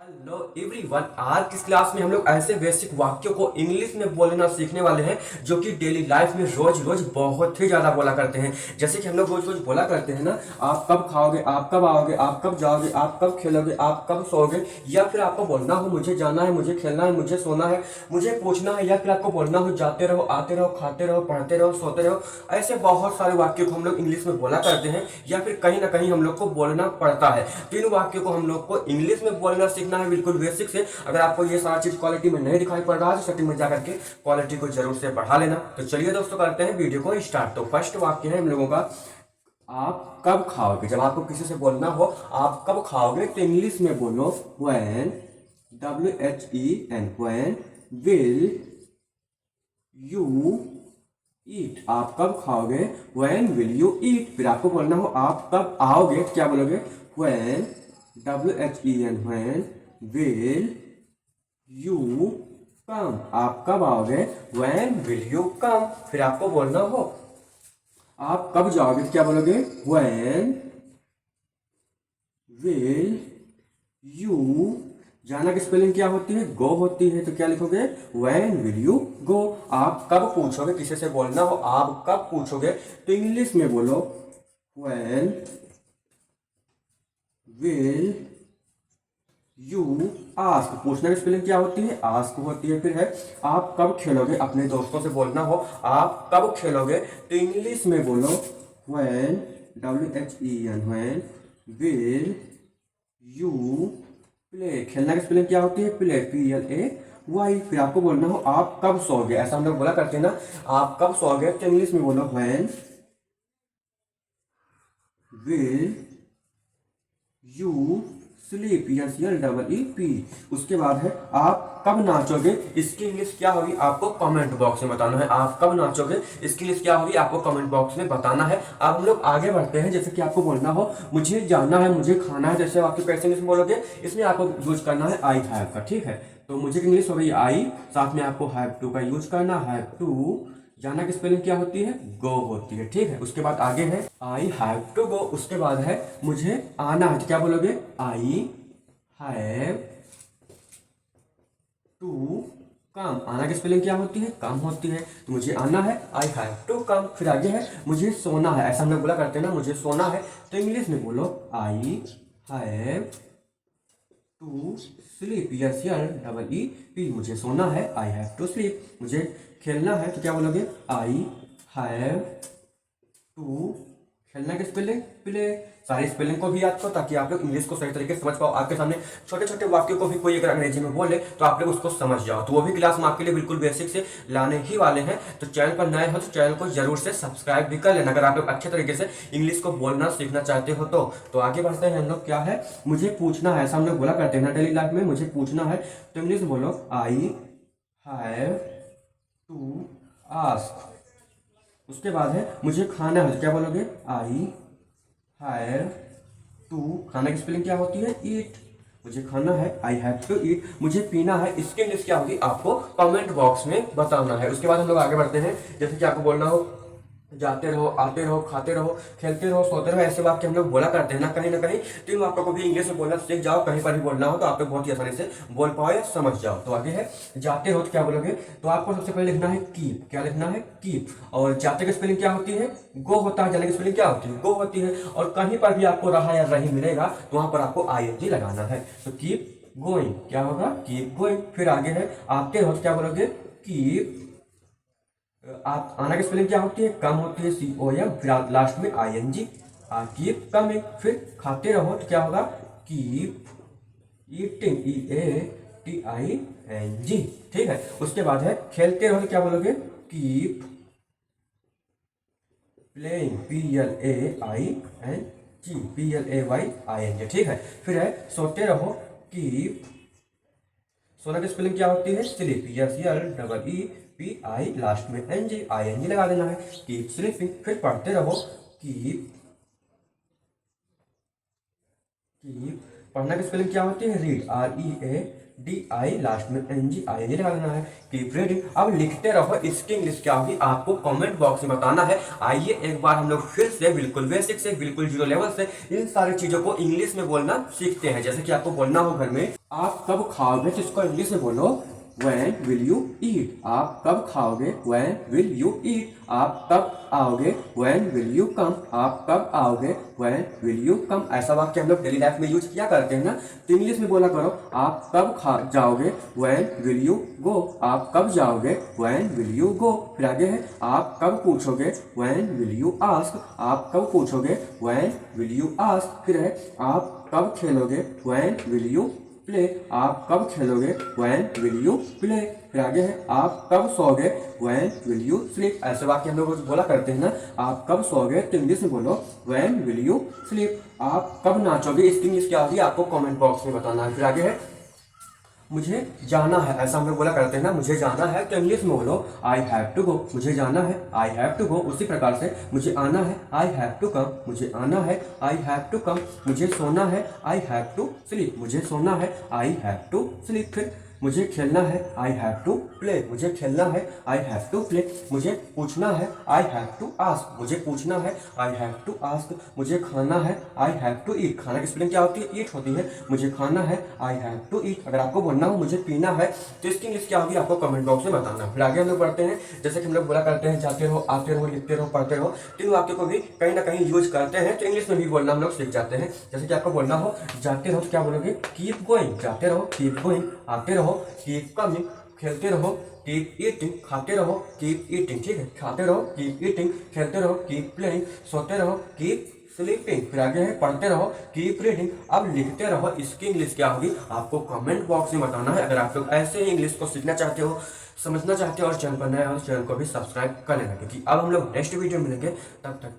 Hello everyone, आज की class में हम लोग ऐसे बेसिक वाक्यों को इंग्लिश में बोलना सीखने वाले हैं जो कि डेली लाइफ में रोज रोज बहुत ही ज्यादा बोला करते हैं। जैसे कि हम लोग रोज रोज बोला करते हैं ना, आप कब खाओगे, आप कब आओगे, आप कब जाओगे, आप कब खेलोगे, आप कब सोओगे, या फिर आपको बोलना हो मुझे जाना है, मुझे खेलना है, मुझे सोना है, मुझे पूछना है, या फिर आपको बोलना हो जाते रहो, आते रहो, खाते रहो, पढ़ते रहो, सोते रहो। ऐसे बहुत सारे वाक्यों को हम लोग इंग्लिश में बोला करते हैं या फिर कहीं ना कहीं हम लोग को बोलना पड़ता है। तो इन वाक्यों को हम लोग को इंग्लिश में बोलना सीखना है, बिल्कुल बेसिक से। अगर आपको ये सारा चीज क्वालिटी में नहीं दिखाई पड़ रहा है तो सेटिंग में जाकर के क्वालिटी को जरूर से बढ़ा लेना। तो चलिए दोस्तों, करते हैं वीडियो को स्टार्ट। तो फर्स्ट वाक्य है हम लोगों का, आप कब खाओगे। जब आपको किसी से बोलना हो आप कब खाओगे तो इंग्लिश में बोलो when, WHEN, when will you eat. आप कब खाओगे, व्हेन विल यू ईट। फिर आपको बोलना हो आप कब आओगे तो क्या बोलोगे, when, WHEN, when will you come. आप कब आओगे, व्हेन विल यू कम। फिर आपको बोलना हो आप कब जाओगे तो क्या बोलोगे, व्हेन विल यू। जाना की स्पेलिंग क्या होती है, गो होती है। तो क्या लिखोगे, व्हेन विल यू गो। आप कब पूछोगे, किसी से बोलना हो आप कब पूछोगे तो इंग्लिश में बोलो व्हेन विल यू आस्क। पूछने की स्पेलिंग क्या होती है, आस्क होती है। फिर है आप कब खेलोगे, अपने दोस्तों से बोलना हो आप कब खेलोगे तो इंग्लिश में बोलो when, WHEN, when will you play. खेलने की स्पेलिंग क्या होती है, प्ले, PLAY। फिर आपको बोलना हो आप कब सोओगे। ऐसा हम लोग बोला करते हैं ना, आप कब सोओगे तो इंग्लिश में बोलो when will you sleep, SLEEP। उसके बाद है आप कब नाचोगे, इसकी इंग्लिश क्या होगी आपको कमेंट बॉक्स में बताना है। आप कब नाचोगे इसकी इंग्लिश क्या होगी आपको कमेंट बॉक्स में बताना है। अब हम लोग आगे बढ़ते हैं। जैसे कि आपको बोलना हो मुझे जाना है, मुझे खाना है, जैसे आपके कैसे इंग्लिश में बोलोगे, इसमें आपको यूज करना है आई हैव का। ठीक है, तो मुझे इंग्लिश हो गई आई, साथ में आपको हैव टू का यूज करना। हैव टू, जाना की स्पेलिंग क्या होती है, गो होती है। ठीक है, उसके बाद आगे है आई हैव टू गो। उसके बाद है मुझे आना है तो क्या बोलोगे, आई हैव टू कम। आना की स्पेलिंग क्या होती है, कम होती है। तो मुझे आना है, आई हैव टू कम। फिर आगे है मुझे सोना है। ऐसा हम लोग बोला करते हैं ना, मुझे सोना है तो इंग्लिश में बोलो I have to sleep, SLEEP। मुझे सोना है, आई हैव टू स्लीप। मुझे खेलना है तो क्या बोलोगे, आई हैव टू, खेलना की स्पेलिंग प्ले। सारी स्पेलिंग को भी याद करो ताकि आप लोग इंग्लिश को सही तरीके से समझ पाओ। आपके सामने छोटे छोटे वाक्यों को भी कोई अगर अंग्रेजी में बोले तो आप लोग उसको समझ जाओ। तो वो भी क्लास हम आपके लिए बिल्कुल बेसिक से लाने ही वाले हैं। तो चैनल पर नए हो तो चैनल को जरूर से सब्सक्राइब भी कर लेना अगर आप लोग अच्छे तरीके से इंग्लिश को बोलना सीखना चाहते हो। तो आगे बढ़ते हैं हम लोग। क्या है, मुझे पूछना है। ऐसा हम लोग बोला करते हैं ना डेली लाइफ में, मुझे पूछना है तो इंग्लिश में बोलो आई हैव टू आस्क। उसके बाद है मुझे खाना है तो क्या बोलोगे, आई हैव टू, खाना की स्पेलिंग क्या होती है, ईट। मुझे खाना है, आई हैव टू ईट। मुझे पीना है, इसकी इंग्लिश क्या होगी आपको कमेंट बॉक्स में बताना है। उसके बाद हम लोग आगे बढ़ते हैं। जैसे कि आपको बोलना हो जाते रहो, आते रहो, खाते रहो, खेलते रहो, सोते रहो। ऐसे वाक्य हम लोग बोला करते हैं ना कहीं ना कहीं। तो इन वाक्यों को भी इंग्लिश में बोलना सीख जाओ। कहीं पर भी बोलना हो तो आप लोग बहुत ही आसानी से बोल पाओ या समझ जाओ। तो आगे है जाते हो तो क्या बोलोगे, तो आपको सबसे पहले लिखना है कीप। क्या लिखना है, कीप। और जाते की स्पेलिंग क्या होती है, गो होता है। जाने की स्पेलिंग क्या होती है, गो होती है। और कहीं पर भी आपको रहा या रही मिलेगा तो वहां पर आपको ING लगाना है। तो कीप गोइंग, क्या होगा, कीप गोइंग। फिर आगे है आते हो तो क्या बोलोगे, कीप। आप आना की स्पेलिंग क्या होती है, कम होती है, COM। फिर लास्ट में ING, कीप कमिंग। फिर खाते रहो तो क्या होगा, कीप ईटिंग, EATING। ठीक है, उसके बाद है खेलते रहो तो क्या बोलोगे, कीप प्लेइंग, PLAING। ठीक है, फिर है सोते रहो, कीप। सोना की स्पेलिंग क्या होती है, स्लीप, SLEEPI। लास्ट में ING लगा देना है, कीप स्लीपिंग। फिर पढ़ते रहो, कीप कीप। पढ़ना की स्पेलिंग क्या होती है, रीड, DI लास्ट में NGI नहीं लगाना है। Keep reading. अब लिखते रहो, इसकी इंग्लिश क्या होगी आपको कमेंट बॉक्स में बताना है। आइए एक बार हम लोग फिर से बिल्कुल बेसिक से, बिल्कुल जीरो लेवल से इन सारी चीजों को इंग्लिश में बोलना सीखते हैं। जैसे कि आपको बोलना हो घर में आप कब खाओगे, तो इसको इंग्लिश में बोलो When will you eat? आप कब खाओगे? When will you eat? आप कब आओगे? When will you come? आप कब आओगे? When will you come? ऐसा वाक्य हम लोग डेली लाइफ में यूज किया करते हैं ना, तो इंग्लिश में बोला करो आप कब खा जाओगे? When will you go? आप कब जाओगे? When will you go? फिर आगे है आप कब पूछोगे? When will you ask? आप कब पूछोगे? When will you ask? फिर है आप कब खेलोगे? When will you play? आप कब खेलोगे? When will you play? फिर आगे है आप कब सोओगे? When will you sleep? ऐसे वाक्य हम लोग बोला करते हैं ना, आप कब सोओगे, तो इंग्लिश में बोलो When will you sleep? आप कब नाचोगे, इसकी इंग्लिश क्या होगी आपको कमेंट बॉक्स में बताना है। फिर आगे है मुझे जाना है, ऐसा हम लोग बोला करते हैं ना, मुझे जाना है, तो इंग्लिश में बोलो आई हैव टू गो। मुझे जाना है, आई हैव टू गो। उसी प्रकार से मुझे आना है, आई हैव टू कम। मुझे आना है, आई हैव टू कम। मुझे सोना है, आई हैव टू स्लीप। मुझे सोना है, आई हैव टू स्लीप। फिर मुझे खेलना है, आई हैव टू प्ले। मुझे खेलना है, आई हैव टू प्ले। मुझे पूछना है, आई हैव टू आस्क। मुझे पूछना है, आई हैव टू आस्क। मुझे खाना है, आई हैव टू ईट। खाना की स्पेलिंग क्या होती है? ईट होती है। मुझे खाना है, आई हैव टू ईट। अगर आपको बोलना हो मुझे पीना है, तो इसकी इंग्लिश क्या होगी आपको कमेंट बॉक्स में बताना। फिर आगे हम लोग बढ़ते हैं, जैसे कि हम लोग बोला करते हैं जाते रहो, आते रहो, लिखते रहो, पढ़ते रहो। तीन वाक्य को भी कहीं ना कहीं यूज करते हैं, तो इंग्लिश में भी बोलना हम लोग सीख जाते हैं। जैसे कि आपको बोलना हो जाते रहो, तो क्या बोलोगे? Keep going. जाते रहो, कीप गोइंग। आते रहो, कीप कमिंग। खेलते रहो, कीप ईटिंग। खाते रहो, कीप ईटिंग। ठीक है, खाते रहो, कीप ईटिंग। खेलते रहो, कीप प्लेइंग। सोते रहो, कीप स्लीपिंग। फिर आगे है पढ़ते रहो, कीप रीडिंग। अब लिखते रहो, इसकी इंग्लिश क्या होगी आपको कमेंट बॉक्स में बताना है। अगर आप लोग ऐसे ही इंग्लिश को सीखना चाहते हो, समझना चाहते हो और चैनल पर नए हो, तो चैनल को भी सब्सक्राइब कर लेना, क्योंकि अब हम लोग नेक्स्ट वीडियो मिलेंगे। तब तक